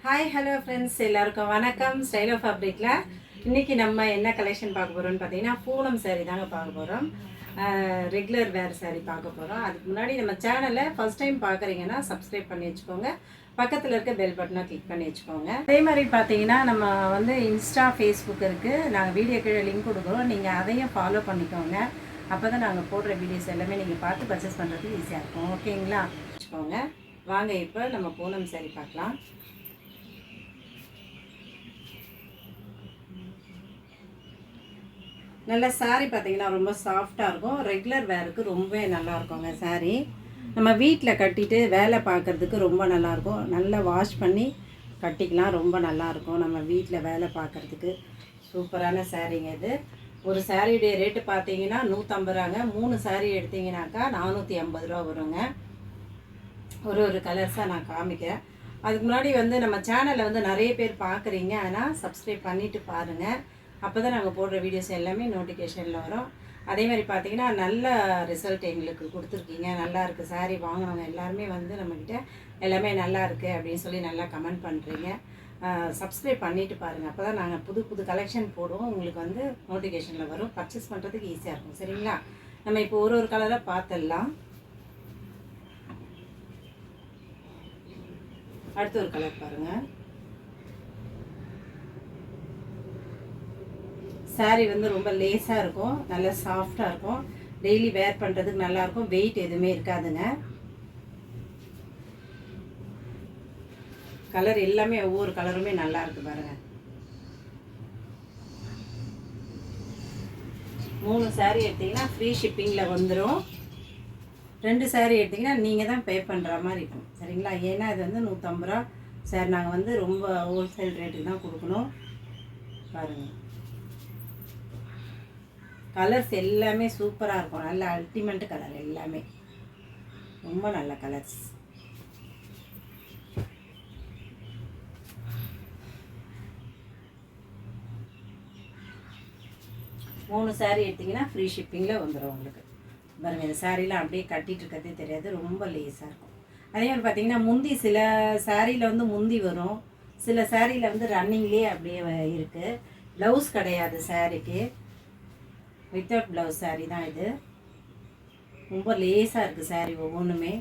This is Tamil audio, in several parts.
ஹாய் ஹலோ ஃப்ரெண்ட்ஸ், எல்லாருக்கும் வணக்கம். ஸ்டைல் ஆஃப் ஃபேப்ரிக்கில் இன்றைக்கி நம்ம என்ன கலெக்ஷன் பார்க்க போகிறோம்னு பார்த்தீங்கன்னா பூனம் சாரீ தாங்க பார்க்க போகிறோம். ரெகுலர் வேர் சாரீ பார்க்க போகிறோம். அதுக்கு முன்னாடி நம்ம சேனலை ஃபஸ்ட் டைம் பார்க்குறீங்கன்னா சப்ஸ்கிரைப் பண்ணி வச்சுக்கோங்க. பக்கத்தில் இருக்க பெல் பட்டனை கிளிக் பண்ணி வச்சுக்கோங்க. அதே மாதிரி பார்த்தீங்கன்னா நம்ம வந்து இன்ஸ்டா, ஃபேஸ்புக் இருக்குது. நாங்கள் வீடியோ கீழே லிங்க் கொடுக்குறோம். நீங்கள் அதையும் ஃபாலோ பண்ணிக்கோங்க. அப்போ தான் நாங்கள் போடுற வீடியோஸ் எல்லாமே நீங்கள் பார்த்து பர்ச்சேஸ் பண்ணுறதுக்கு ஈஸியாக இருக்கும். ஓகேங்களா? வச்சுக்கோங்க. வாங்க இப்போ நம்ம பூனம் சாரீ பார்க்கலாம். நல்ல சாரீ பார்த்தீங்கன்னா ரொம்ப சாஃப்டாக இருக்கும். ரெகுலர் வேருக்கு ரொம்பவே நல்லா இருக்குங்க சாரீ. நம்ம வீட்டில் கட்டிட்டு வேலை பார்க்குறதுக்கு ரொம்ப நல்லாயிருக்கும். நல்லா வாஷ் பண்ணி கட்டிக்கலாம், ரொம்ப நல்லாயிருக்கும். நம்ம வீட்டில் வேலை பார்க்குறதுக்கு சூப்பரான சாரீங்க இது. ஒரு சாரியுடைய ரேட்டு பார்த்தீங்கன்னா 150 ரூபாங்க. 3 சாரீ எடுத்திங்கனாக்கா 450 ரூபா வருங்க. ஒரு கலர்ஸாக நான் காமிக்கிறேன். அதுக்கு முன்னாடி வந்து நம்ம சேனலை வந்து நிறைய பேர் பார்க்குறீங்க, ஆனால் சப்ஸ்கிரைப் பண்ணிவிட்டு பாருங்கள். அப்போ தான் நாங்கள் போடுற வீடியோஸ் எல்லாமே நோட்டிஃபிகேஷனில் வரும். அதே மாதிரி பார்த்தீங்கன்னா நல்ல ரிசல்ட் எங்களுக்கு கொடுத்துருக்கீங்க. நல்லா இருக்குது சாரீ. வாங்கினவங்க எல்லாருமே வந்து நம்மக்கிட்ட எல்லாமே நல்லா இருக்குது அப்படின்னு சொல்லி நல்லா கமெண்ட் பண்ணுறீங்க. சப்ஸ்கிரைப் பண்ணிவிட்டு பாருங்கள். அப்போ தான் நாங்கள் புது கலெக்ஷன் போடுவோம். உங்களுக்கு வந்து நோட்டிஃபிகேஷனில் வரும். பர்ச்சேஸ் பண்ணுறதுக்கு ஈஸியாக இருக்கும். சரிங்களா? நம்ம இப்போ ஒரு கலராக பார்த்துடலாம். அடுத்த ஒரு கலர் பாருங்கள். சாரீ வந்து ரொம்ப லேஸாக இருக்கும், நல்லா சாஃப்டாக இருக்கும். டெய்லி வேர் பண்ணுறதுக்கு நல்லாயிருக்கும். வெயிட் எதுவுமே இருக்காதுங்க. கலர் எல்லாமே ஒவ்வொரு கலருமே நல்லா இருக்குது பாருங்கள். 3 சாரீ எடுத்திங்கன்னா ஃப்ரீ ஷிப்பிங்கில் வந்துடும். 2 சாரீ எடுத்திங்கன்னா நீங்கள் தான் பே பண்ணுற மாதிரி இருக்கும். சரிங்களா? ஏன்னா இது வந்து 150 ரூபா சார். நாங்கள் வந்து ரொம்ப ஹோல்சேல் ரேட்டுக்கு தான் கொடுக்கணும். பாருங்கள், கலர்ஸ் எல்லாமே சூப்பராக இருக்கும். நல்ல அல்டிமேட் கலர், எல்லாமே ரொம்ப நல்ல கலர்ஸ். மூணு சாரீ எடுத்திங்கன்னா ஃப்ரீ ஷிப்பிங்கில் வந்துடும் உங்களுக்கு. பாருங்கள், இந்த சாரீலாம் அப்படியே கட்டிகிட்டு இருக்கிறதே தெரியாது, ரொம்ப லேஸாக இருக்கும். அதே மாதிரி பார்த்திங்கன்னா முந்தி சில சாரியில் வந்து முந்தி வரும், சில சாரியில் வந்து ரன்னிங்லேயே அப்படியே இருக்குது. ப்ளவுஸ் கிடையாது சாரீக்கு, வித்தவுட் ப்ளவுஸ் சாரீ தான் இது. ரொம்ப லேஸாக இருக்குது சாரீ ஒவ்வொன்றுமே.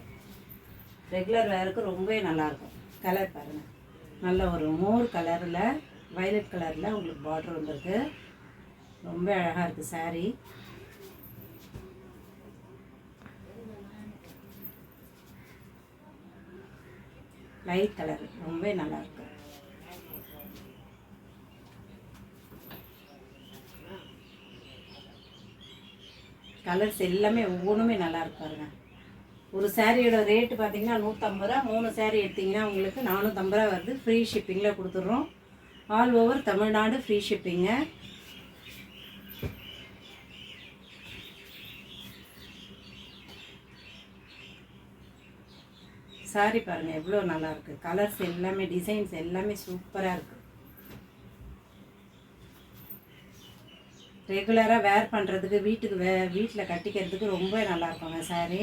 ரெகுலர் வேருக்கு ரொம்பவே நல்லாயிருக்கும். கலர் பாருங்கள், நல்ல ஒரு மோர் கலரில் வயலட் கலரில் உங்களுக்கு பார்டர் வந்துருக்கு. ரொம்ப அழகாக இருக்குது சாரீ. லைட் கலர் ரொம்பவே நல்லாயிருக்கு. கலர்ஸ் எல்லாமே ஒவ்வொன்றுமே நல்லா இருப்பாருங்க. ஒரு சாரியோட ரேட்டு பார்த்தீங்கன்னா 150 ரூபா. 3 சாரீ எடுத்திங்கன்னா உங்களுக்கு 450 ரூபா வருது. ஃப்ரீ ஷிப்பிங்கில் கொடுத்துட்றோம். ஆல் ஓவர் தமிழ்நாடு ஃப்ரீ ஷிப்பிங்க. சாரீ பாருங்கள் எவ்வளோ நல்லாயிருக்கு. கலர்ஸ் எல்லாமே, டிசைன்ஸ் எல்லாமே சூப்பராக இருக்குது. ரெகுலராக வேர் பண்ணுறதுக்கு, வீட்டில் கட்டிக்கிறதுக்கு ரொம்ப நல்லாயிருக்குங்க சாரீ.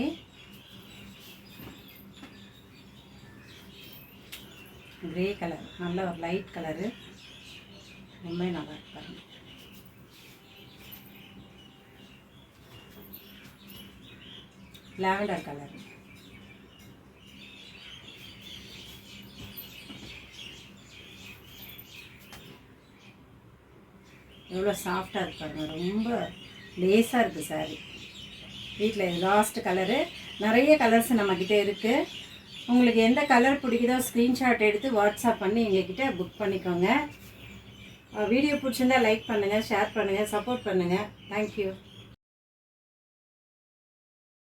கிரே கலர், நல்ல ஒரு லைட் கலரு, ரொம்ப நல்லா இருக்கு. லாவெண்டர் கலர், எவ்வளோ சாஃப்டாக இருப்பாங்க. ரொம்ப லேஸாக இருக்குது சாரீ. வீட்டில் இது லாஸ்ட் கலரு. நிறைய கலர்ஸ் நம்மக்கிட்ட இருக்குது. உங்களுக்கு எந்த கலர் பிடிக்குதோ ஸ்க்ரீன்ஷாட் எடுத்து வாட்ஸ்அப் பண்ணி எங்ககிட்ட புக் பண்ணிக்கோங்க. வீடியோ பிடிச்சிருந்தால் லைக் பண்ணுங்கள், ஷேர் பண்ணுங்கள், சப்போர்ட் பண்ணுங்கள். தேங்க்யூ.